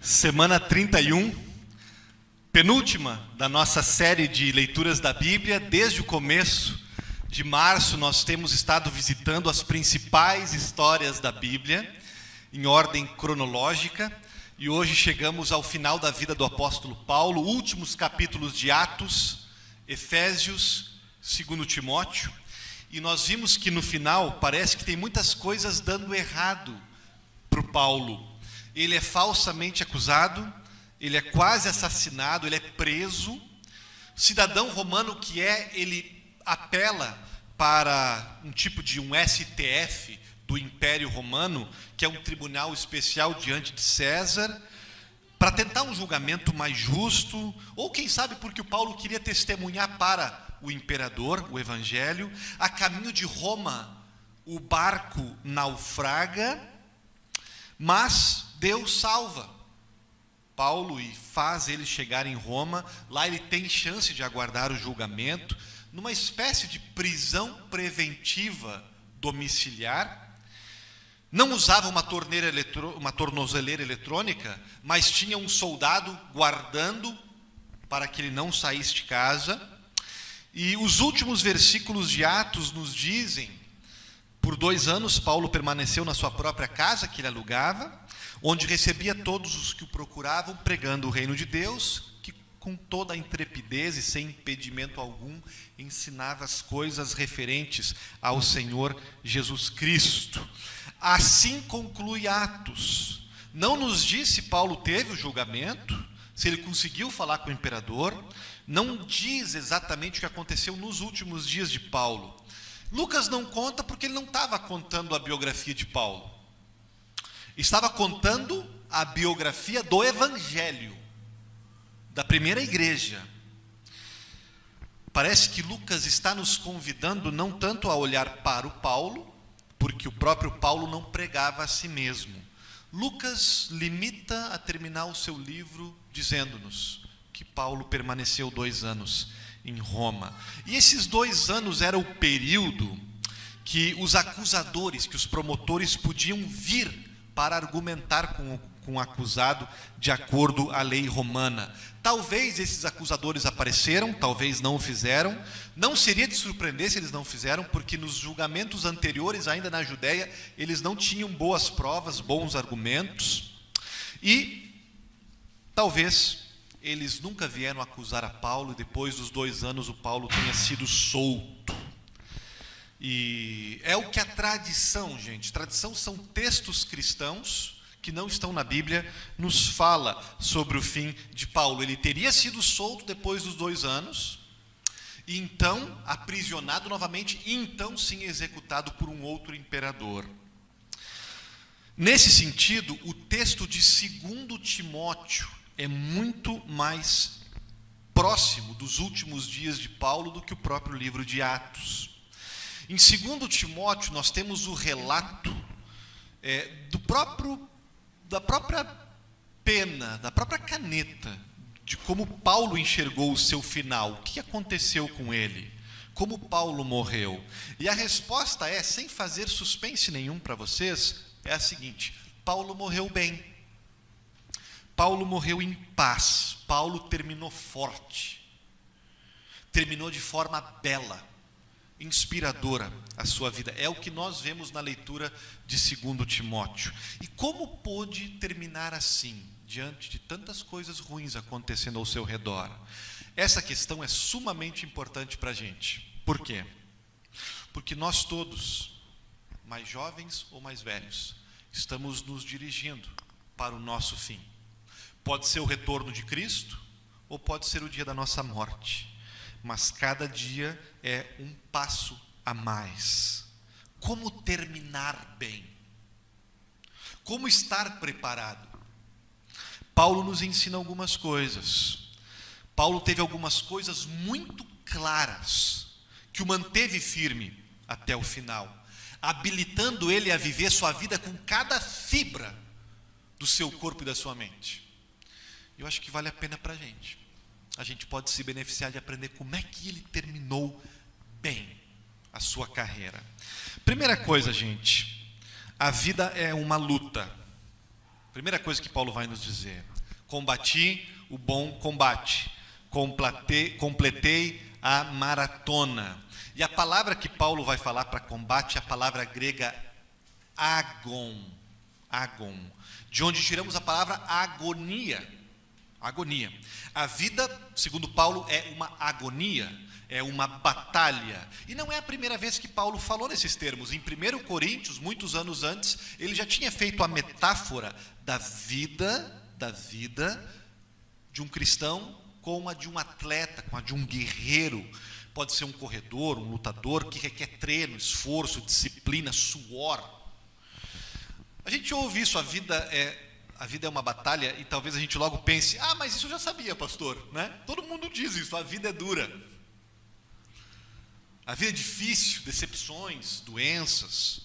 Semana 31, penúltima da nossa série de leituras da Bíblia. Desde o começo de março nós temos estado visitando as principais histórias da Bíblia, em ordem cronológica, e hoje chegamos ao final da vida do apóstolo Paulo, últimos capítulos de Atos, Efésios, 2 Timóteo, e nós vimos que no final parece que tem muitas coisas dando errado para o Paulo. Ele é falsamente acusado, ele é quase assassinado, ele é preso. O cidadão romano que é, ele apela para um tipo de um STF do Império Romano, que é um tribunal especial diante de César, para tentar um julgamento mais justo, ou quem sabe porque o Paulo queria testemunhar para o imperador, o evangelho. A caminho de Roma, o barco naufraga, mas Deus salva Paulo e faz ele chegar em Roma. Lá ele tem chance de aguardar o julgamento, numa espécie de prisão preventiva domiciliar. Não usava uma tornozeleira eletrônica, mas tinha um soldado guardando para que ele não saísse de casa. E os últimos versículos de Atos nos dizem: por 2 anos Paulo permaneceu na sua própria casa que ele alugava, onde recebia todos os que o procuravam, pregando o reino de Deus, que com toda a intrepidez e sem impedimento algum ensinava as coisas referentes ao Senhor Jesus Cristo. Assim conclui Atos. Não nos diz se Paulo teve o julgamento, se ele conseguiu falar com o imperador, não diz exatamente o que aconteceu nos últimos dias de Paulo. Lucas não conta porque ele não estava contando a biografia de Paulo. Estava contando a biografia do Evangelho, da primeira igreja. Parece que Lucas está nos convidando não tanto a olhar para o Paulo, porque o próprio Paulo não pregava a si mesmo. Lucas limita a terminar o seu livro dizendo-nos que Paulo permaneceu 2 anos em Roma. E esses 2 anos era o período que os acusadores, que os promotores podiam vir para argumentar com o acusado de acordo à lei romana. Talvez esses acusadores apareceram, talvez não o fizeram. Não seria de surpreender se eles não fizeram, porque nos julgamentos anteriores, ainda na Judéia, eles não tinham boas provas, bons argumentos. E talvez eles nunca vieram acusar a Paulo, e depois dos 2 anos o Paulo tenha sido solto. E é o que a tradição, gente, tradição são textos cristãos que não estão na Bíblia, nos fala sobre o fim de Paulo. Ele teria sido solto depois dos 2 anos, e então aprisionado novamente, e então sim executado por um outro imperador. Nesse sentido, o texto de 2 Timóteo é muito mais próximo dos últimos dias de Paulo do que o próprio livro de Atos. Em 2 Timóteo nós temos o relato da própria pena, da própria caneta, de como Paulo enxergou o seu final, o que aconteceu com ele, como Paulo morreu. E a resposta é, sem fazer suspense nenhum para vocês, é a seguinte: Paulo morreu bem. Paulo morreu em paz. Paulo terminou forte. Terminou de forma bela, inspiradora a sua vida. É o que nós vemos na leitura de 2 Timóteo. E como pôde terminar assim, diante de tantas coisas ruins acontecendo ao seu redor? Essa questão é sumamente importante para a gente. Por quê? Porque nós todos, mais jovens ou mais velhos, estamos nos dirigindo para o nosso fim. Pode ser o retorno de Cristo, ou pode ser o dia da nossa morte. Mas cada dia é um passo a mais. Como terminar bem? Como estar preparado? Paulo nos ensina algumas coisas. Paulo teve algumas coisas muito claras que o manteve firme até o final, habilitando ele a viver sua vida com cada fibra do seu corpo e da sua mente. Eu acho que vale a pena para a gente. A gente pode se beneficiar de aprender como é que ele terminou bem a sua carreira. Primeira coisa, gente, a vida é uma luta. Primeira coisa que Paulo vai nos dizer: combati o bom combate, completei a maratona. E a palavra que Paulo vai falar para combate é a palavra grega agon, de onde tiramos a palavra agonia. A vida, segundo Paulo, é uma agonia, é uma batalha. E não é a primeira vez que Paulo falou nesses termos. Em 1 Coríntios, muitos anos antes, ele já tinha feito a metáfora da vida de um cristão com a de um atleta, com a de um guerreiro. Pode ser um corredor, um lutador que requer treino, esforço, disciplina, suor. A gente ouve isso, a vida é uma batalha, e talvez a gente logo pense: mas isso eu já sabia, pastor, né? Todo mundo diz isso, a vida é dura. A vida é difícil, decepções, doenças.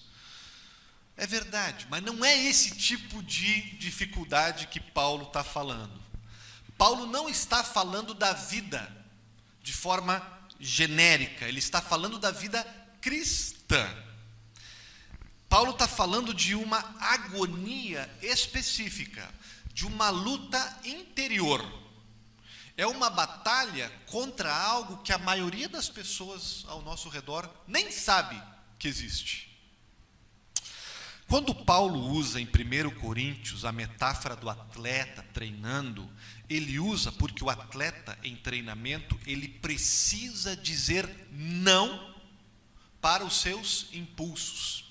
É verdade, mas não é esse tipo de dificuldade que Paulo está falando. Paulo não está falando da vida de forma genérica, ele está falando da vida cristã. Paulo está falando de uma agonia específica, de uma luta interior. É uma batalha contra algo que a maioria das pessoas ao nosso redor nem sabe que existe. Quando Paulo usa em 1 Coríntios a metáfora do atleta treinando, ele usa porque o atleta em treinamento, ele precisa dizer não para os seus impulsos.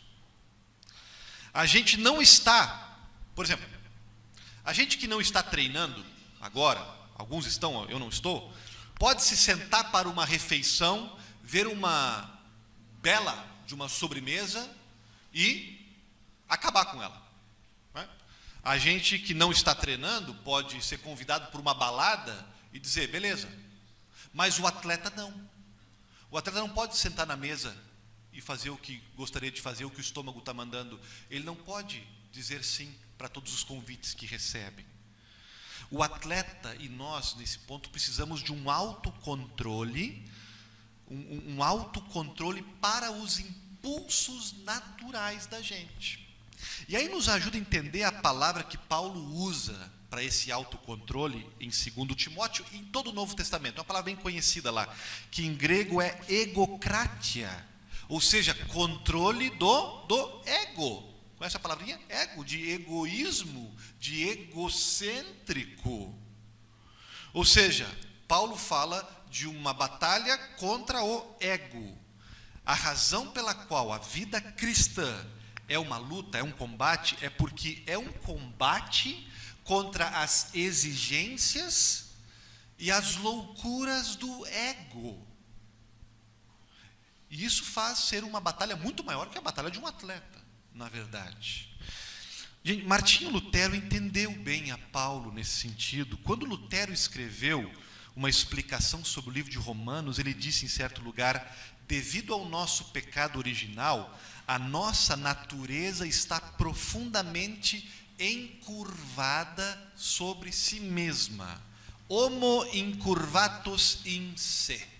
A gente não está, por exemplo, a gente que não está treinando agora, alguns estão, eu não estou, pode se sentar para uma refeição, ver uma bela de uma sobremesa e acabar com ela, né? A gente que não está treinando pode ser convidado por uma balada e dizer, beleza, mas o atleta não. O atleta não pode sentar na mesa e fazer o que gostaria de fazer, o que o estômago está mandando. Ele não pode dizer sim para todos os convites que recebe. O atleta e nós, nesse ponto, precisamos de um autocontrole, um autocontrole para os impulsos naturais da gente. E aí nos ajuda a entender a palavra que Paulo usa para esse autocontrole em 2 Timóteo e em todo o Novo Testamento. Uma palavra bem conhecida lá, que em grego é egokratia, ou seja, controle do ego. Conhece a palavrinha? Ego, de egoísmo, de egocêntrico. Ou seja, Paulo fala de uma batalha contra o ego. A razão pela qual a vida cristã é uma luta, é um combate, é porque é um combate contra as exigências e as loucuras do ego. E isso faz ser uma batalha muito maior que a batalha de um atleta, na verdade. Gente, Martinho Lutero entendeu bem a Paulo nesse sentido. Quando Lutero escreveu uma explicação sobre o livro de Romanos, ele disse em certo lugar: devido ao nosso pecado original, a nossa natureza está profundamente encurvada sobre si mesma. Homo incurvatus in se.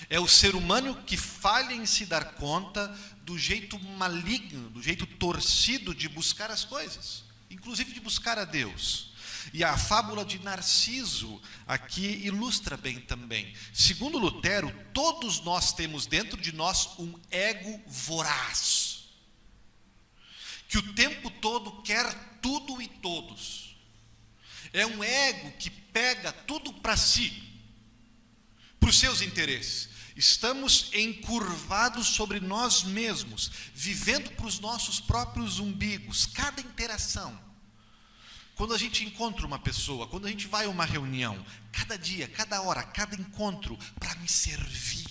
É o ser humano que falha em se dar conta do jeito maligno, do jeito torcido de buscar as coisas, inclusive de buscar a Deus. E a fábula de Narciso aqui ilustra bem também. Segundo Lutero, todos nós temos dentro de nós um ego voraz, que o tempo todo quer tudo e todos. É um ego que pega tudo para si, para os seus interesses. Estamos encurvados sobre nós mesmos, vivendo para os nossos próprios umbigos. Cada interação, quando a gente encontra uma pessoa, quando a gente vai a uma reunião, cada dia, cada hora, cada encontro, para me servir.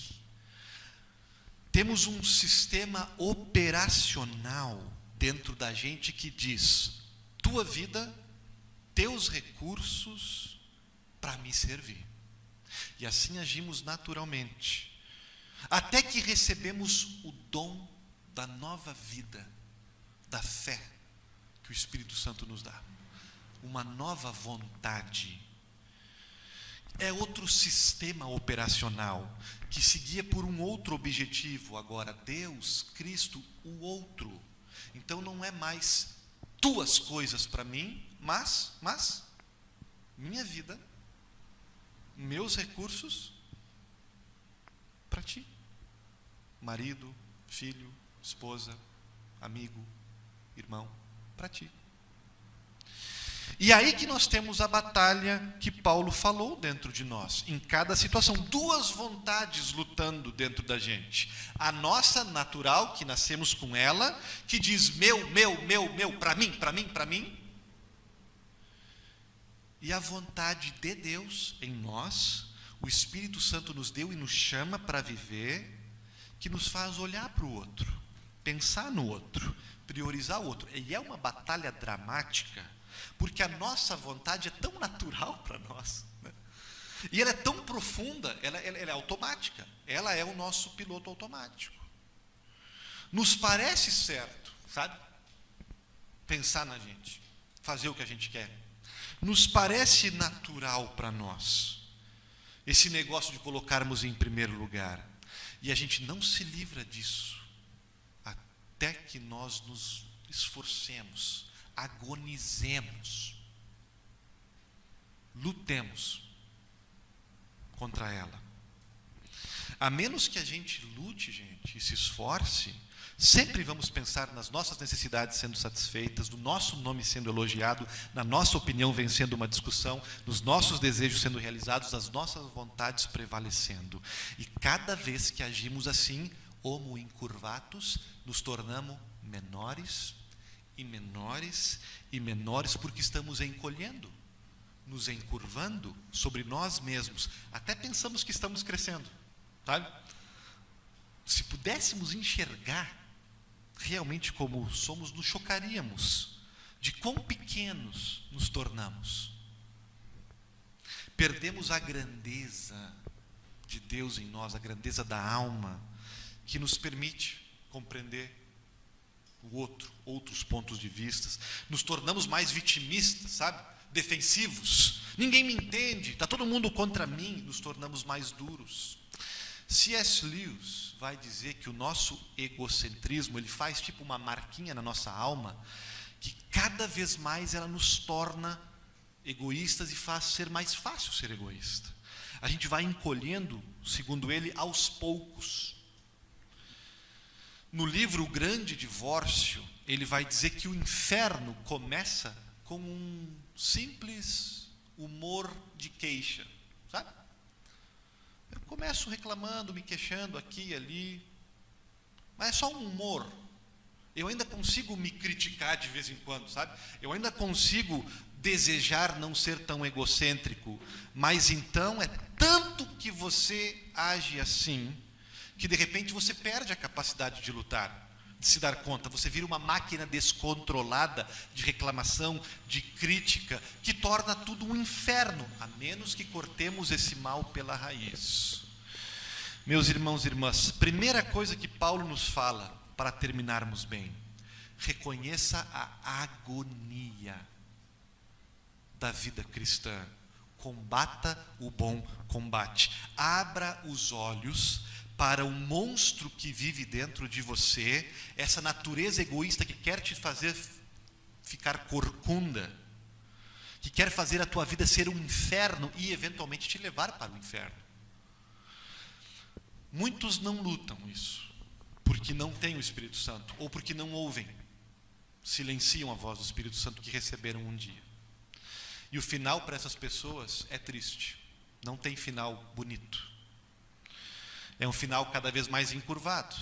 Temos um sistema operacional dentro da gente que diz: tua vida, teus recursos para me servir. E assim agimos naturalmente, até que recebemos o dom da nova vida, da fé que o Espírito Santo nos dá. Uma nova vontade. É outro sistema operacional que se guia por um outro objetivo. Agora, Deus, Cristo, o outro. Então não é mais tuas coisas para mim, mas minha vida, meus recursos para ti. Marido, filho, esposa, amigo, irmão, para ti. E aí que nós temos a batalha que Paulo falou dentro de nós, em cada situação, duas vontades lutando dentro da gente. A nossa natural, que nascemos com ela, que diz meu, para mim. E a vontade de Deus em nós, o Espírito Santo nos deu e nos chama para viver, que nos faz olhar para o outro, pensar no outro, priorizar o outro. E é uma batalha dramática, porque a nossa vontade é tão natural para nós, né? E ela é tão profunda, ela é automática, ela é o nosso piloto automático. Nos parece certo, sabe? Pensar na gente, fazer o que a gente quer. Nos parece natural para nós, esse negócio de colocarmos em primeiro lugar. E a gente não se livra disso, até que nós nos esforcemos, agonizemos, lutemos contra ela. A menos que a gente lute, gente, e se esforce, sempre vamos pensar nas nossas necessidades sendo satisfeitas, no nosso nome sendo elogiado, na nossa opinião vencendo uma discussão, nos nossos desejos sendo realizados, as nossas vontades prevalecendo. E cada vez que agimos assim, homo incurvatus, nos tornamos menores e menores e menores, porque estamos encolhendo, nos encurvando sobre nós mesmos. Até pensamos que estamos crescendo, sabe? Se pudéssemos enxergar realmente como somos, nos chocaríamos de quão pequenos nos tornamos. Perdemos a grandeza de Deus em nós, a grandeza da alma, que nos permite compreender o outro, outros pontos de vista. Nos tornamos mais vitimistas, sabe? Defensivos. Ninguém me entende, está todo mundo contra mim. Nos tornamos mais duros. C.S. Lewis vai dizer que o nosso egocentrismo, ele faz tipo uma marquinha na nossa alma, que cada vez mais ela nos torna egoístas e faz ser mais fácil ser egoísta. A gente vai encolhendo, segundo ele, aos poucos. No livro O Grande Divórcio, ele vai dizer que o inferno começa com um simples humor de queixa, sabe? Eu começo reclamando, me queixando aqui e ali, mas é só um humor. Eu ainda consigo me criticar de vez em quando, sabe? Eu ainda consigo desejar não ser tão egocêntrico, mas então é tanto que você age assim, que de repente você perde a capacidade de lutar, de se dar conta. Você vira uma máquina descontrolada de reclamação, de crítica, que torna tudo um inferno, a menos que cortemos esse mal pela raiz. Meus irmãos e irmãs, primeira coisa que Paulo nos fala para terminarmos bem: reconheça a agonia da vida cristã. Combata o bom combate. Abra os olhos para o monstro que vive dentro de você, essa natureza egoísta que quer te fazer ficar corcunda, que quer fazer a tua vida ser um inferno e eventualmente te levar para o inferno. Muitos não lutam isso, porque não têm o Espírito Santo, ou porque não ouvem, silenciam a voz do Espírito Santo que receberam um dia. E o final para essas pessoas é triste, não tem final bonito. É um final cada vez mais encurvado,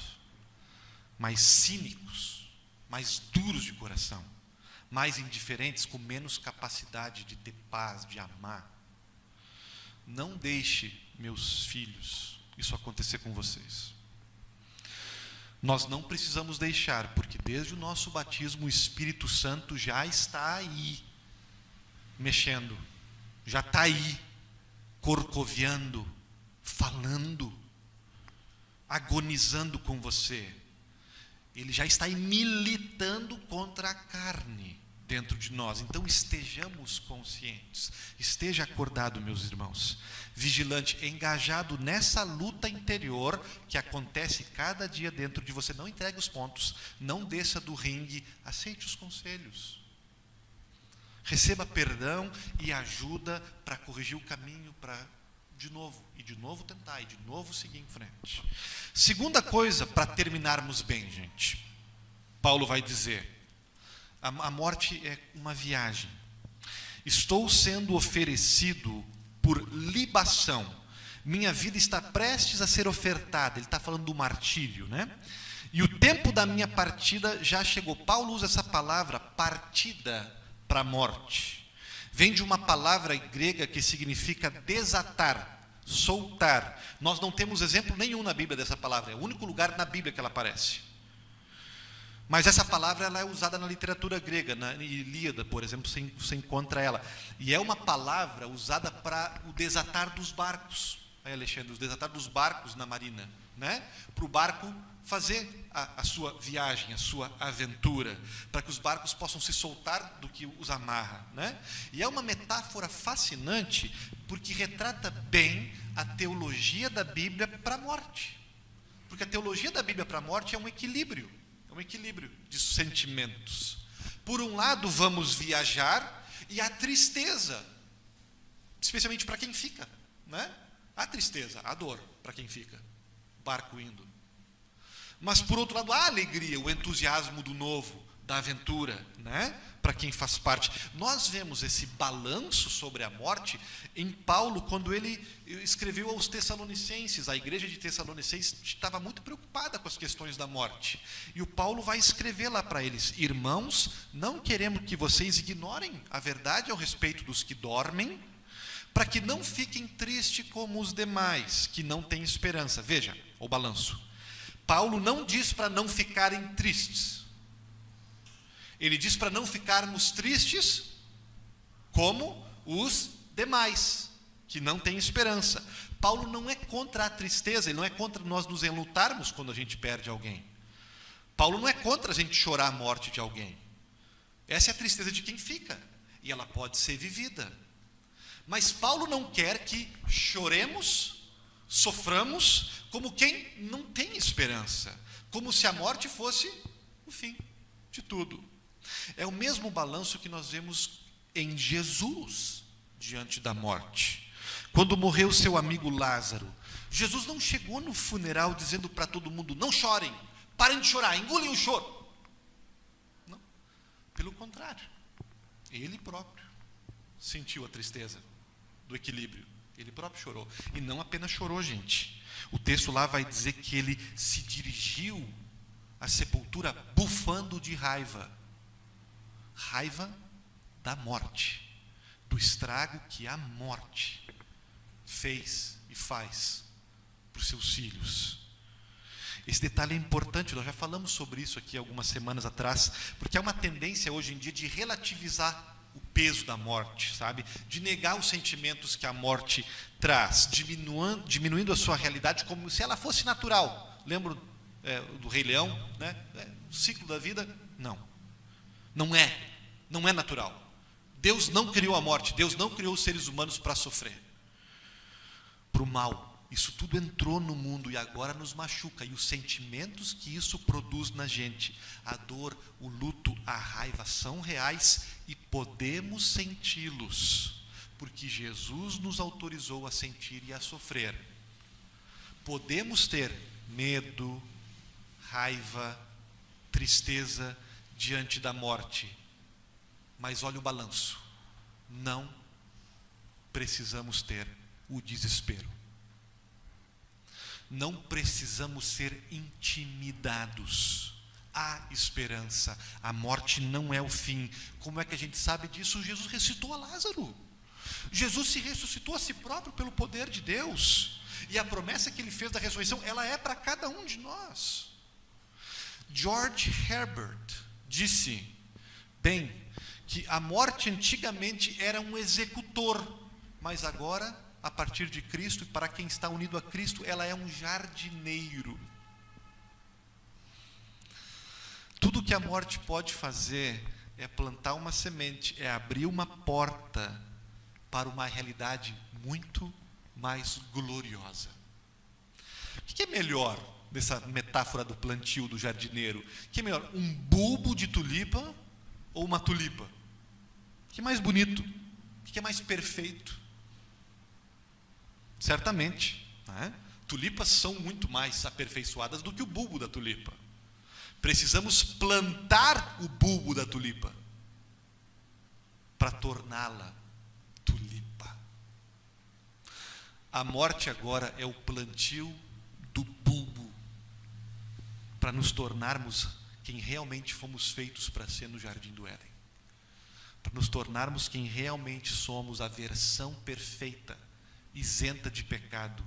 mais cínicos, mais duros de coração, mais indiferentes, com menos capacidade de ter paz, de amar. Não deixe, meus filhos, isso acontecer com vocês. Nós não precisamos deixar, porque desde o nosso batismo o Espírito Santo já está aí, mexendo, já está aí, corcoviando, falando, agonizando com você. Ele já está aí militando contra a carne dentro de nós. Então estejamos conscientes, esteja acordado, meus irmãos, vigilante, engajado nessa luta interior que acontece cada dia dentro de você. Não entregue os pontos, não desça do ringue, aceite os conselhos, Receba perdão e ajuda para corrigir o caminho, para de novo tentar, e de novo seguir em frente. Segunda coisa, para terminarmos bem, gente. Paulo vai dizer, a morte é uma viagem. Estou sendo oferecido por libação. Minha vida está prestes a ser ofertada. Ele está falando do martírio, né? E o tempo da minha partida já chegou. Paulo usa essa palavra, partida, para a morte. Vem de uma palavra grega que significa desatar, soltar. Nós não temos exemplo nenhum na Bíblia dessa palavra. É o único lugar na Bíblia que ela aparece. Mas essa palavra ela é usada na literatura grega, na Ilíada, por exemplo, você encontra ela. E é uma palavra usada para o desatar dos barcos. Aí, Alexandre, o desatar dos barcos na marina, né? Para o barco fazer a sua viagem, a sua aventura, para que os barcos possam se soltar do que os amarra, né? E é uma metáfora fascinante, porque retrata bem a teologia da Bíblia para a morte. Porque a teologia da Bíblia para a morte é um equilíbrio de sentimentos. Por um lado, vamos viajar, e a tristeza, especialmente para quem fica, né? A tristeza, a dor para quem fica, barco indo. Mas, por outro lado, a alegria, o entusiasmo do novo, da aventura, né? Para quem faz parte. Nós vemos esse balanço sobre a morte em Paulo, quando ele escreveu aos Tessalonicenses. A igreja de Tessalonicenses estava muito preocupada com as questões da morte. E o Paulo vai escrever lá para eles: irmãos, não queremos que vocês ignorem a verdade ao respeito dos que dormem, para que não fiquem tristes como os demais, que não têm esperança. Veja o balanço. Paulo não diz para não ficarem tristes. Ele diz para não ficarmos tristes como os demais, que não têm esperança. Paulo não é contra a tristeza, ele não é contra nós nos enlutarmos quando a gente perde alguém. Paulo não é contra a gente chorar a morte de alguém. Essa é a tristeza de quem fica, e ela pode ser vivida. Mas Paulo não quer que choremos, soframos, como quem não tem esperança, como se a morte fosse o fim de tudo. É o mesmo balanço que nós vemos em Jesus diante da morte. Quando morreu seu amigo Lázaro, Jesus não chegou no funeral dizendo para todo mundo: não chorem, parem de chorar, engolem o choro. Não, pelo contrário, ele próprio sentiu a tristeza do equilíbrio. Ele próprio chorou. E não apenas chorou, gente. O texto lá vai dizer que ele se dirigiu à sepultura bufando de raiva. Raiva da morte, do estrago que a morte fez e faz para os seus filhos. Esse detalhe é importante, nós já falamos sobre isso aqui algumas semanas atrás, porque há uma tendência hoje em dia de relativizar o peso da morte, sabe? De negar os sentimentos que a morte traz, diminuindo a sua realidade como se ela fosse natural. Lembra do Rei Leão, né? O ciclo da vida? Não é natural. Deus não criou a morte, Deus não criou os seres humanos para sofrer, para o mal. Isso tudo entrou no mundo e agora nos machuca. E os sentimentos que isso produz na gente, a dor, o luto, a raiva, são reais e podemos senti-los, porque Jesus nos autorizou a sentir e a sofrer. Podemos ter medo, raiva, tristeza diante da morte, mas olha o balanço. Não precisamos ter o desespero. Não precisamos ser intimidados. Há esperança. A morte não é o fim. Como é que a gente sabe disso? Jesus ressuscitou a Lázaro. Jesus se ressuscitou a si próprio pelo poder de Deus. E a promessa que ele fez da ressurreição, ela é para cada um de nós. George Herbert disse, bem, que a morte antigamente era um executor, mas agora, a partir de Cristo, e para quem está unido a Cristo, ela é um jardineiro. Tudo que a morte pode fazer é plantar uma semente, é abrir uma porta para uma realidade muito mais gloriosa. O que é melhor nessa metáfora do plantio do jardineiro? O que é melhor, um bulbo de tulipa ou uma tulipa? O que é mais bonito? O que é mais perfeito? Certamente, né? Tulipas são muito mais aperfeiçoadas do que o bulbo da tulipa. Precisamos plantar o bulbo da tulipa para torná-la tulipa. A morte agora é o plantio do bulbo para nos tornarmos quem realmente fomos feitos para ser no Jardim do Éden. Para nos tornarmos quem realmente somos, a versão perfeita, isenta de pecado.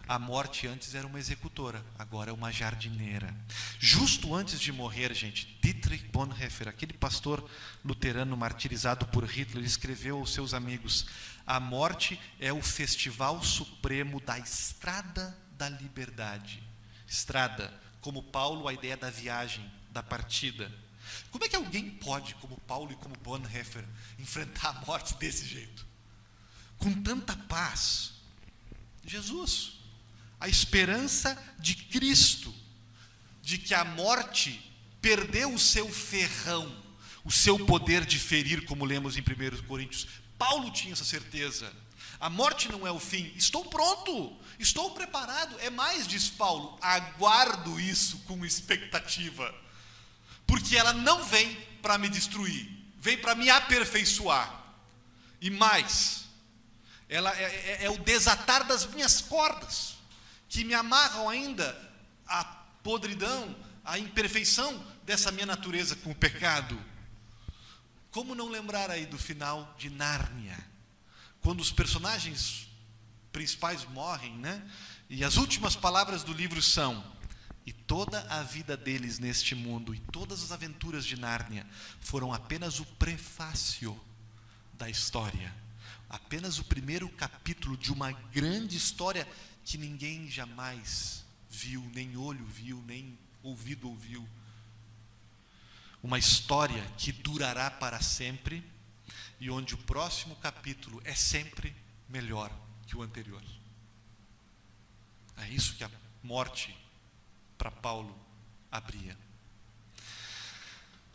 A morte antes era uma executora, agora é uma jardineira. Justo antes de morrer, gente, Dietrich Bonhoeffer, aquele pastor luterano martirizado por Hitler, escreveu aos seus amigos: a morte é o festival supremo da estrada da liberdade. Estrada, como Paulo, a ideia da viagem, da partida. Como é que alguém pode, como Paulo e como Bonhoeffer, enfrentar a morte desse jeito? Com tanta paz. Jesus, a esperança de Cristo, de que a morte perdeu o seu ferrão, o seu poder de ferir, como lemos em 1 Coríntios. Paulo tinha essa certeza. A morte não é o fim. Estou pronto, estou preparado. É mais, diz Paulo, aguardo isso com expectativa, porque ela não vem para me destruir, vem para me aperfeiçoar. E mais, ela é o desatar das minhas cordas, que me amarram ainda à podridão, à imperfeição dessa minha natureza com o pecado. Como não lembrar aí do final de Nárnia, quando os personagens principais morrem, né? E as últimas palavras do livro são: e toda a vida deles neste mundo, e todas as aventuras de Nárnia, foram apenas o prefácio da história. Apenas o primeiro capítulo de uma grande história que ninguém jamais viu, nem olho viu, nem ouvido ouviu. Uma história que durará para sempre e onde o próximo capítulo é sempre melhor que o anterior. É isso que a morte para Paulo abria.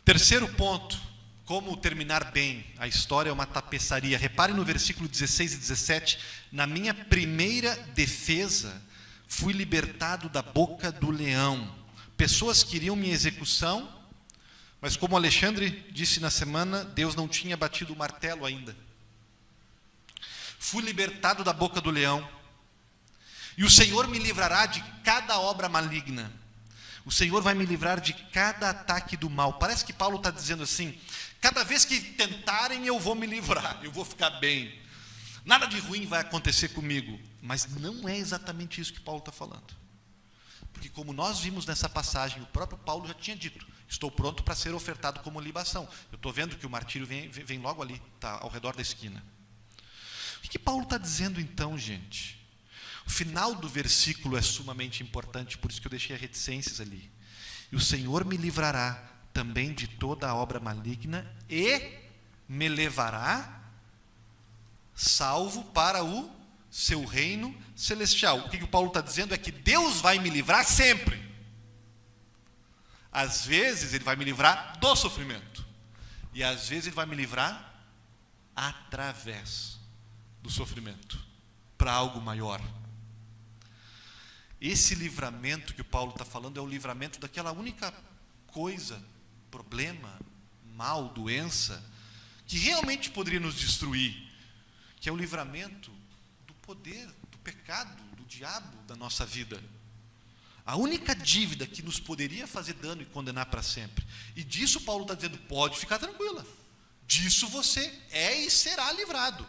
Terceiro ponto, como terminar bem. A história é uma tapeçaria. Reparem no versículo 16 e 17. Na minha primeira defesa, fui libertado da boca do leão. Pessoas queriam minha execução, mas como Alexandre disse na semana, Deus não tinha batido o martelo ainda. Fui libertado da boca do leão. E o Senhor me livrará de cada obra maligna. O Senhor vai me livrar de cada ataque do mal. Parece que Paulo está dizendo assim: cada vez que tentarem, eu vou me livrar, eu vou ficar bem. Nada de ruim vai acontecer comigo. Mas não é exatamente isso que Paulo está falando. Porque como nós vimos nessa passagem, o próprio Paulo já tinha dito: estou pronto para ser ofertado como libação. Eu estou vendo que o martírio vem logo ali, está ao redor da esquina. O que Paulo está dizendo então, gente? O final do versículo é sumamente importante, por isso que eu deixei a reticências ali. E o Senhor me livrará também de toda a obra maligna e me levará salvo para o seu reino celestial. O que o Paulo está dizendo é que Deus vai me livrar sempre. Às vezes Ele vai me livrar do sofrimento, e às vezes Ele vai me livrar através do sofrimento, para algo maior. Esse livramento que o Paulo está falando é o livramento daquela única coisa, problema, mal, doença, que realmente poderia nos destruir, que é o livramento do poder, do pecado, do diabo da nossa vida. A única dívida que nos poderia fazer dano e condenar para sempre. E disso Paulo está dizendo: pode ficar tranquila, disso você é e será livrado.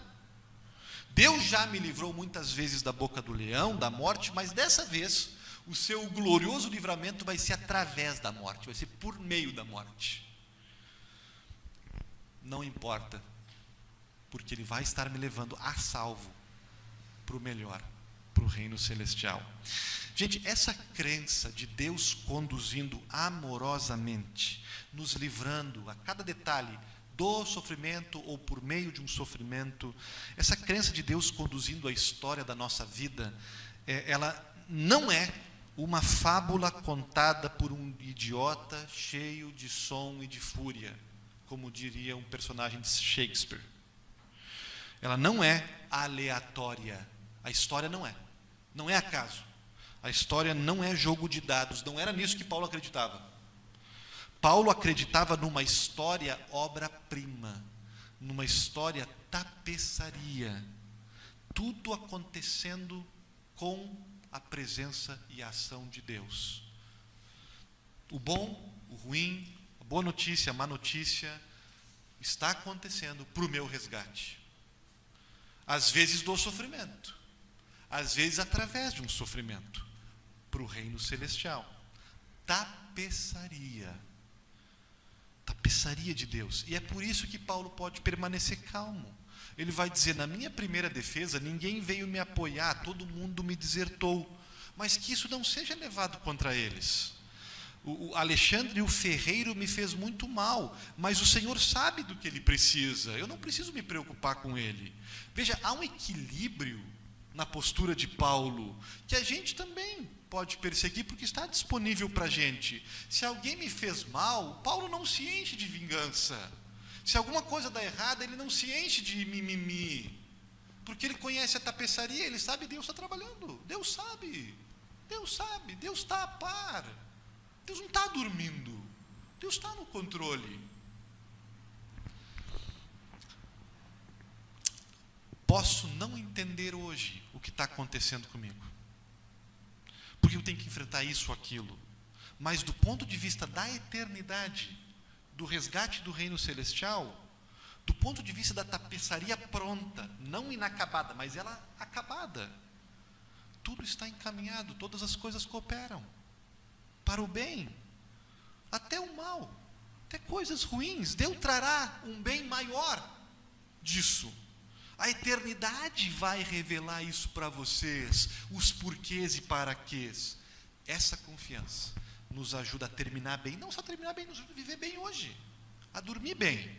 Deus já me livrou muitas vezes da boca do leão, da morte, mas dessa vez o seu glorioso livramento vai ser através da morte, vai ser por meio da morte. Não importa, porque Ele vai estar me levando a salvo para o melhor, para o reino celestial. Gente, essa crença de Deus conduzindo amorosamente, nos livrando a cada detalhe do sofrimento ou por meio de um sofrimento, essa crença de Deus conduzindo a história da nossa vida, ela não é uma fábula contada por um idiota cheio de som e de fúria. como diria um personagem de Shakespeare. Ela não é aleatória. A história não é. Não é acaso. A história não é jogo de dados. Não era nisso que Paulo acreditava. Paulo acreditava numa história obra-prima, numa história tapeçaria. Tudo acontecendo com a presença e a ação de Deus. O bom, o ruim, a boa notícia, a má notícia, está acontecendo para o meu resgate. Às vezes do sofrimento, às vezes através de um sofrimento, para o reino celestial. Tapeçaria de Deus. E é por isso que Paulo pode permanecer calmo. Ele vai dizer, na minha primeira defesa, ninguém veio me apoiar, todo mundo me desertou. Mas que isso não seja levado contra eles. O Alexandre, o ferreiro, me fez muito mal, mas o Senhor sabe do que ele precisa. Eu não preciso me preocupar com ele. Veja, há um equilíbrio na postura de Paulo, que a gente também pode perseguir, porque está disponível para a gente. Se alguém me fez mal, Paulo não se enche de vingança. Se alguma coisa dá errada, ele não se enche de mimimi, porque ele conhece a tapeçaria, ele sabe que Deus está trabalhando. Deus sabe, Deus está a par. Deus não está dormindo, Deus está no controle. Posso não entender hoje o que está acontecendo comigo, porque eu tenho que enfrentar isso ou aquilo, mas do ponto de vista da eternidade, do resgate do reino celestial, do ponto de vista da tapeçaria pronta, não inacabada, mas ela acabada, tudo está encaminhado, todas as coisas cooperam para o bem, até o mal, até coisas ruins. Deus trará um bem maior disso. A eternidade vai revelar isso para vocês, os porquês e paraquês. Essa confiança nos ajuda a terminar bem, não só terminar bem, nos ajuda a viver bem hoje, a dormir bem,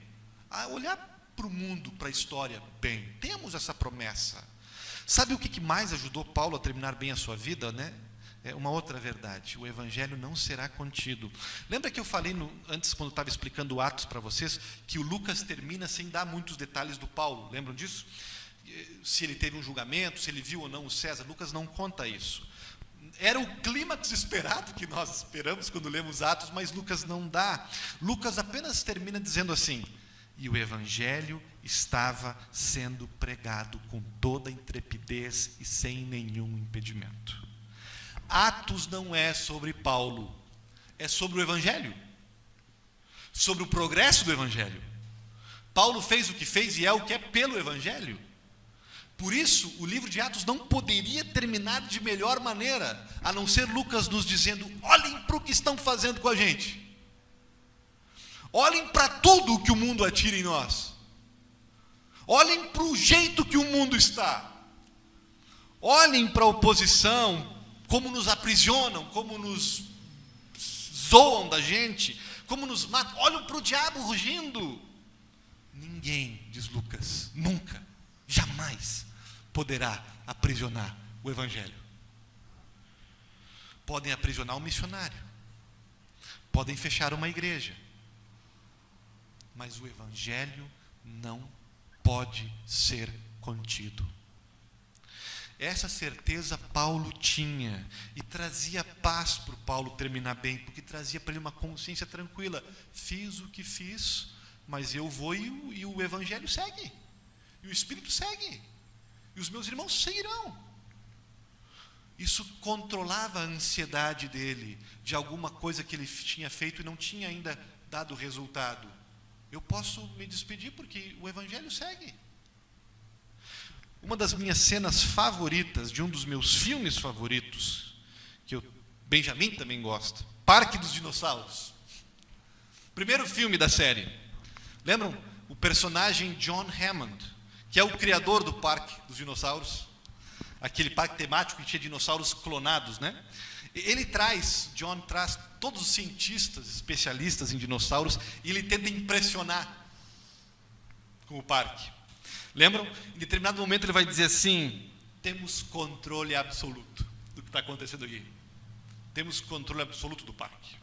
a olhar para o mundo, para a história bem. Temos essa promessa. Sabe o que mais ajudou Paulo a terminar bem a sua vida, né? É uma outra verdade, o Evangelho não será contido. Lembra que eu falei antes, quando eu estava explicando Atos para vocês, que o Lucas termina sem dar muitos detalhes do Paulo, lembram disso? Se ele teve um julgamento, se ele viu ou não o César, Lucas não conta isso. Era o clímax esperado que nós esperamos quando lemos Atos, mas Lucas não dá. Lucas apenas termina dizendo assim, e o Evangelho estava sendo pregado com toda intrepidez e sem nenhum impedimento. Atos não é sobre Paulo, é sobre o Evangelho, sobre o progresso do Evangelho. Paulo fez o que fez e é o que é pelo Evangelho. Por isso, o livro de Atos não poderia terminar de melhor maneira, a não ser Lucas nos dizendo, olhem para o que estão fazendo com a gente. Olhem para tudo o que o mundo atira em nós. Olhem para o jeito que o mundo está. Olhem para a oposição, como nos aprisionam, como nos zoam da gente, como nos matam. Olham para o diabo rugindo. Ninguém, diz Lucas, nunca, jamais poderá aprisionar o Evangelho. Podem aprisionar um missionário, podem fechar uma igreja, mas o Evangelho não pode ser contido. Essa certeza Paulo tinha, e trazia paz para o Paulo terminar bem, porque trazia para ele uma consciência tranquila. Fiz o que fiz, mas eu vou e o Evangelho segue, e o Espírito segue, e os meus irmãos seguirão. Isso controlava a ansiedade dele, de alguma coisa que ele tinha feito e não tinha ainda dado resultado. Eu posso me despedir porque o Evangelho segue. Uma das minhas cenas favoritas, de um dos meus filmes favoritos, que o Benjamin também gosta, Parque dos Dinossauros. Primeiro filme da série. Lembram? O personagem John Hammond, que é o criador do Parque dos Dinossauros, aquele parque temático que tinha dinossauros clonados, né? John traz todos os cientistas, especialistas em dinossauros, e ele tenta impressionar com o parque. Lembram? Em determinado momento ele vai dizer assim, temos controle absoluto do que está acontecendo aqui. Temos controle absoluto do parque.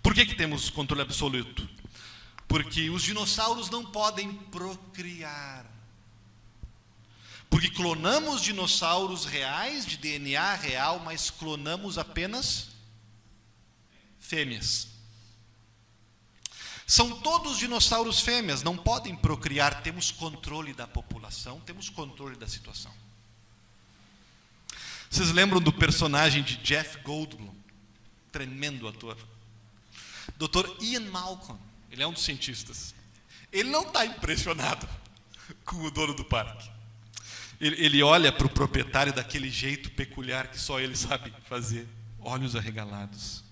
Por que temos controle absoluto? Porque os dinossauros não podem procriar. Porque clonamos dinossauros reais, de DNA real, mas clonamos apenas fêmeas. São todos dinossauros fêmeas, não podem procriar, temos controle da população, temos controle da situação. Vocês lembram do personagem de Jeff Goldblum? Tremendo ator. Dr. Ian Malcolm, ele é um dos cientistas. Ele não está impressionado com o dono do parque. Ele olha para o proprietário daquele jeito peculiar que só ele sabe fazer, olhos arregalados.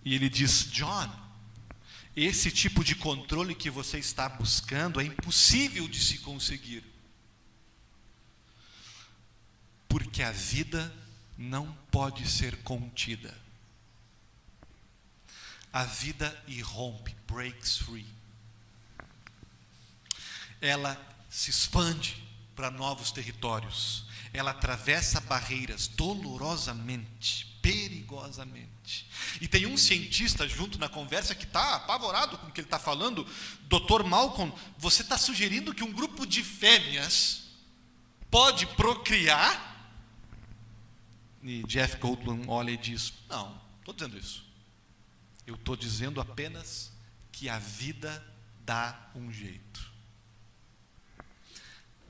E ele diz: John, esse tipo de controle que você está buscando é impossível de se conseguir. Porque a vida não pode ser contida. A vida irrompe, breaks free. Ela se expande para novos territórios. Ela atravessa barreiras dolorosamente, perigosamente. E tem um cientista junto na conversa que está apavorado com o que ele está falando. Dr. Malcolm, você está sugerindo que um grupo de fêmeas pode procriar? E Jeff Goldblum olha e diz: não, estou dizendo isso. Eu estou dizendo apenas que a vida dá um jeito.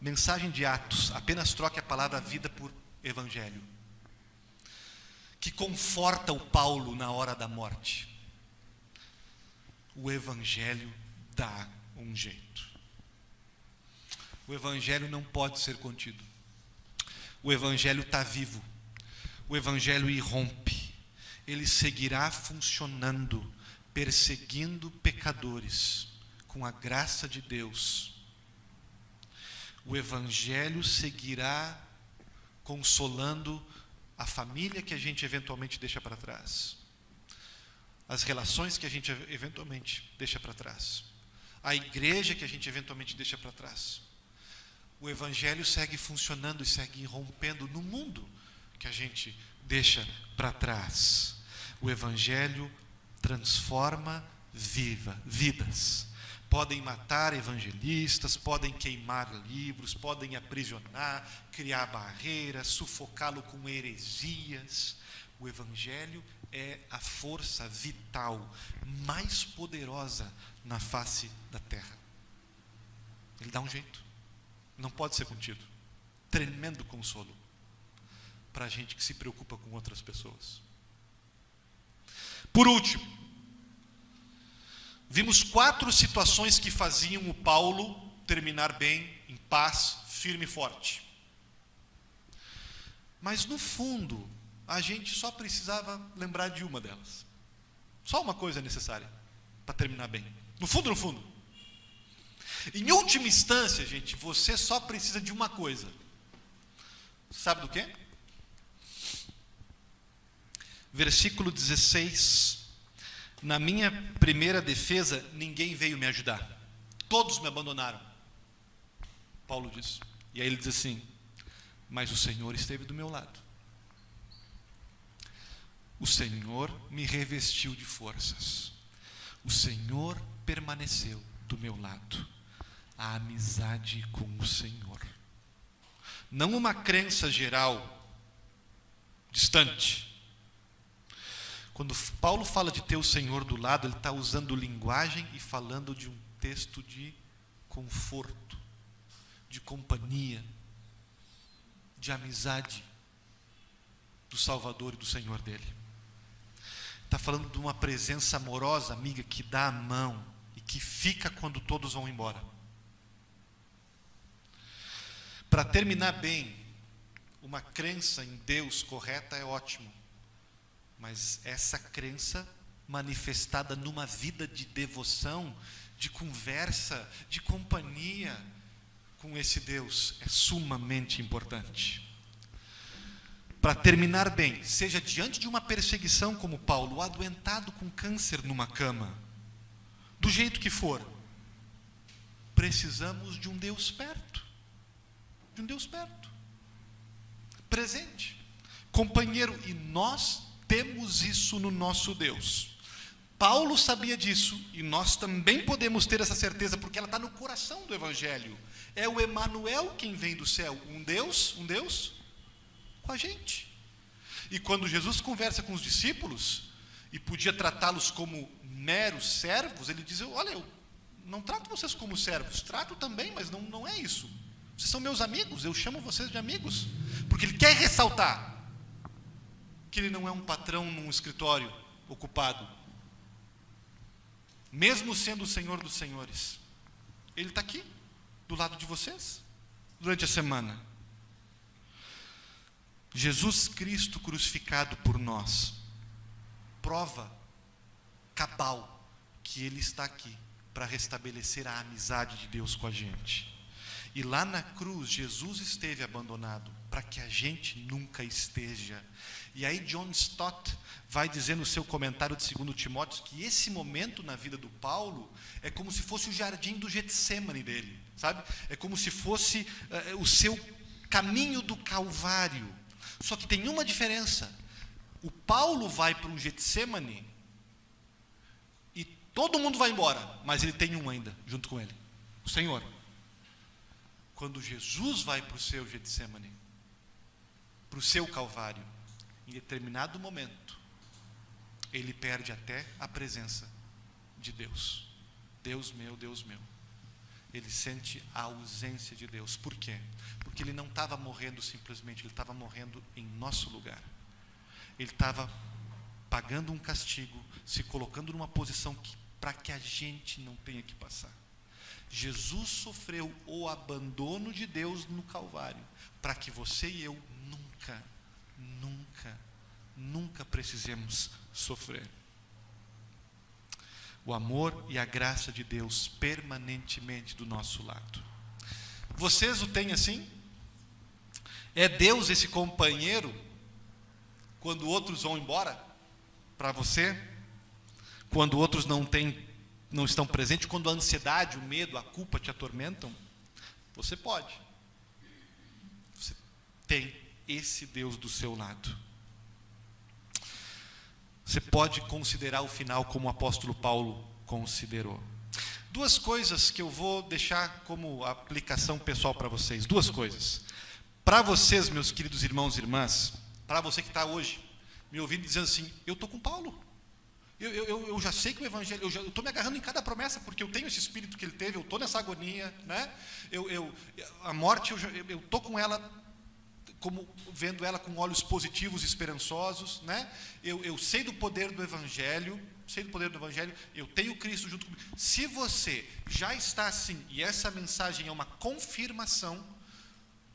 Mensagem de Atos, apenas troque a palavra vida por evangelho, que conforta o Paulo na hora da morte. O evangelho dá um jeito. O evangelho não pode ser contido. O evangelho está vivo. O evangelho irrompe. Ele seguirá funcionando, perseguindo pecadores, com a graça de Deus. O evangelho seguirá consolando a família que a gente eventualmente deixa para trás, as relações que a gente eventualmente deixa para trás, a igreja que a gente eventualmente deixa para trás. O evangelho segue funcionando e segue irrompendo no mundo que a gente deixa para trás. O evangelho transforma vidas. Podem matar evangelistas, podem queimar livros, podem aprisionar, criar barreiras, sufocá-lo com heresias. O evangelho é a força vital mais poderosa na face da terra. Ele dá um jeito. Não pode ser contido. Tremendo consolo para a gente que se preocupa com outras pessoas. Por último, vimos 4 situações que faziam o Paulo terminar bem, em paz, firme e forte. Mas no fundo, a gente só precisava lembrar de uma delas. Só uma coisa é necessária para terminar bem. No fundo. Em última instância, gente, você só precisa de uma coisa. Sabe do quê? Versículo 16. Na minha primeira defesa, ninguém veio me ajudar. Todos me abandonaram. Paulo diz. E aí ele diz assim: mas o Senhor esteve do meu lado. O Senhor me revestiu de forças. O Senhor permaneceu do meu lado. A amizade com o Senhor. Não uma crença geral, distante. Quando Paulo fala de ter o Senhor do lado, ele está usando linguagem e falando de um texto de conforto, de companhia, de amizade do Salvador e do Senhor dele. Está falando de uma presença amorosa, amiga, que dá a mão e que fica quando todos vão embora. Para terminar bem, uma crença em Deus correta é ótimo. Mas essa crença manifestada numa vida de devoção, de conversa, de companhia com esse Deus é sumamente importante. Para terminar bem, seja diante de uma perseguição como Paulo, adoentado com câncer numa cama, do jeito que for, precisamos de um Deus perto. De um Deus perto. Presente. Companheiro, e nós temos isso no nosso Deus. Paulo sabia disso, e nós também podemos ter essa certeza, porque ela está no coração do Evangelho. É o Emanuel quem vem do céu, um Deus com a gente. E quando Jesus conversa com os discípulos, e podia tratá-los como meros servos, ele diz, olha, eu não trato vocês como servos, trato também, mas não é isso. Vocês são meus amigos, eu chamo vocês de amigos. Porque ele quer ressaltar que ele não é um patrão num escritório ocupado. Mesmo sendo o Senhor dos Senhores, Ele está aqui, do lado de vocês, durante a semana. Jesus Cristo crucificado por nós, prova cabal que Ele está aqui para restabelecer a amizade de Deus com a gente. E lá na cruz, Jesus esteve abandonado para que a gente nunca esteja. E aí John Stott vai dizer no seu comentário de 2 Timóteo que esse momento na vida do Paulo é como se fosse o jardim do Getsêmani dele, sabe? É como se fosse o seu caminho do Calvário. Só que tem uma diferença. O Paulo vai para um Getsêmani e todo mundo vai embora, mas ele tem um ainda, junto com ele, o Senhor. Quando Jesus vai para o seu Getsêmani, para o seu Calvário, em determinado momento, ele perde até a presença de Deus. Deus meu, Deus meu. Ele sente a ausência de Deus. Por quê? Porque ele não estava morrendo simplesmente, ele estava morrendo em nosso lugar. Ele estava pagando um castigo, se colocando numa posição para que a gente não tenha que passar. Jesus sofreu o abandono de Deus no Calvário, para que você e eu nunca precisemos sofrer. O amor e a graça de Deus permanentemente do nosso lado. Vocês o têm assim? É Deus esse companheiro quando outros vão embora para você? Quando outros não estão presentes, quando a ansiedade, o medo, a culpa te atormentam? Você pode. Você tem esse Deus do seu lado. Você pode considerar o final como o apóstolo Paulo considerou. Duas coisas que eu vou deixar como aplicação pessoal para vocês. Duas coisas. Para vocês, meus queridos irmãos e irmãs, para você que está hoje me ouvindo dizendo assim, eu estou com Paulo. Eu já sei que o Evangelho, eu estou me agarrando em cada promessa, porque eu tenho esse espírito que ele teve, eu estou nessa agonia, né? A morte, eu estou com ela, como vendo ela com olhos positivos, esperançosos, né? Eu sei do poder do Evangelho, eu tenho Cristo junto comigo. Se você já está assim, e essa mensagem é uma confirmação,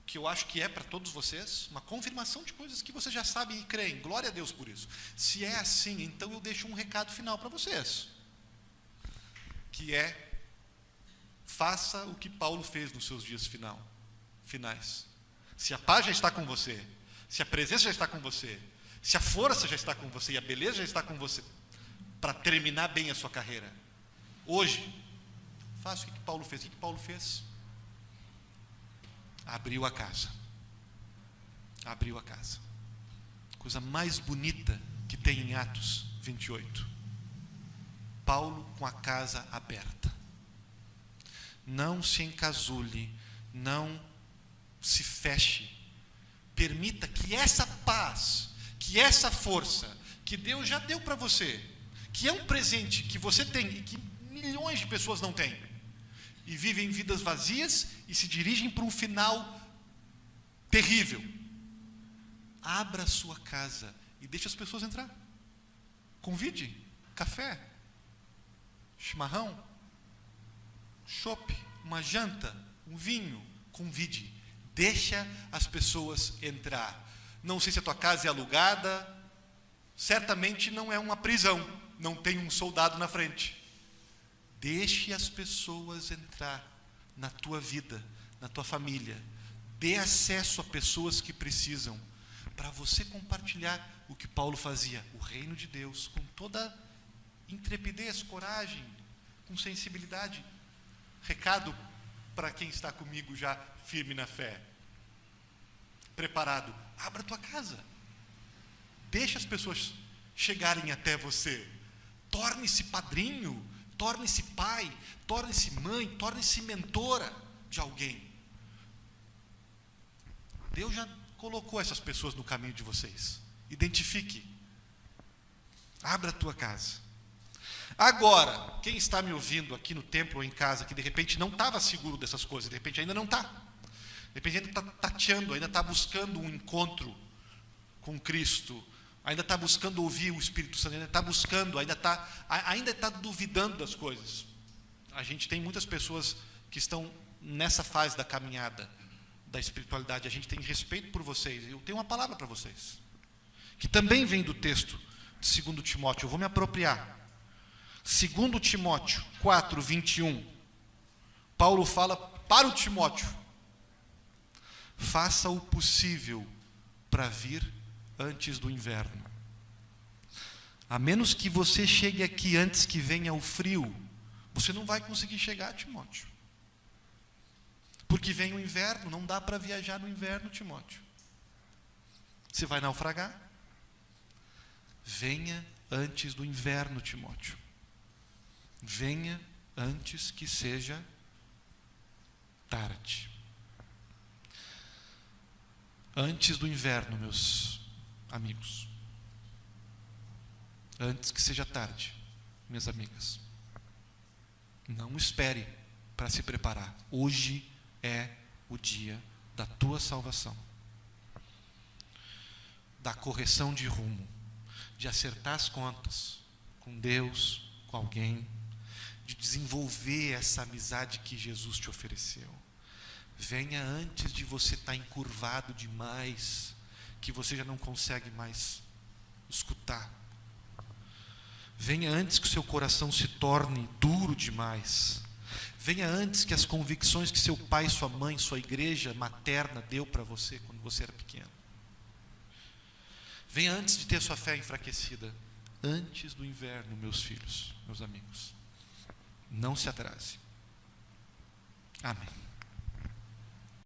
que eu acho que é para todos vocês, uma confirmação de coisas que vocês já sabem e creem, glória a Deus por isso. Se é assim, então eu deixo um recado final para vocês, que é, faça o que Paulo fez nos seus dias finais. Se a paz já está com você, se a presença já está com você, se a força já está com você e a beleza já está com você, para terminar bem a sua carreira, hoje, faça o que Paulo fez. O que Paulo fez? Abriu a casa. Abriu a casa. Coisa mais bonita que tem em Atos 28. Paulo com a casa aberta. Não se encasule, não se feche. Permita que essa paz, que essa força, que Deus já deu para você, que é um presente que você tem e que milhões de pessoas não têm, e vivem vidas vazias e se dirigem para um final terrível. Abra a sua casa e deixe as pessoas entrar. Convide café, chimarrão, chopp, uma janta, um vinho. Convide, deixa as pessoas entrar. Não sei se a tua casa é alugada, certamente não é uma prisão, não tem um soldado na frente. Deixe as pessoas entrar na tua vida, na tua família. Dê acesso a pessoas que precisam, para você compartilhar o que Paulo fazia, o reino de Deus, com toda intrepidez, coragem, com sensibilidade. Recado para quem está comigo já firme na fé. Preparado, abra tua casa. Deixa as pessoas chegarem até você. torne-se padrinho, torne-se pai, torne-se mãe, torne-se mentora de alguém. Deus já colocou essas pessoas no caminho de vocês. Identifique. Abra a tua casa. Agora, quem está me ouvindo aqui no templo ou em casa, que de repente não estava seguro dessas coisas, de repente ainda não está. De repente ainda está tateando, ainda está buscando um encontro com Cristo, ainda está buscando ouvir o Espírito Santo, ainda está buscando, ainda está duvidando das coisas. A gente tem muitas pessoas que estão nessa fase da caminhada da espiritualidade. A gente tem respeito por vocês. Eu tenho uma palavra para vocês, que também vem do texto de 2 Timóteo. Eu vou me apropriar. 2 Timóteo 4, 21. Paulo fala para o Timóteo: faça o possível para vir antes do inverno. A menos que você chegue aqui antes que venha o frio, você não vai conseguir chegar, Timóteo. Porque vem o inverno, não dá para viajar no inverno, Timóteo. Você vai naufragar. Venha antes do inverno, Timóteo. Venha antes que seja tarde. Antes do inverno, meus amigos. Antes que seja tarde, minhas amigas. Não espere para se preparar. Hoje é o dia da tua salvação, da correção de rumo, de acertar as contas com Deus, com alguém, de desenvolver essa amizade que Jesus te ofereceu. Venha antes de você estar encurvado demais, que você já não consegue mais escutar. Venha antes que o seu coração se torne duro demais. Venha antes que as convicções que seu pai, sua mãe, sua igreja materna deu para você quando você era pequeno. Venha antes de ter sua fé enfraquecida. Antes do inverno, meus filhos, meus amigos. Não se atrase. Amém.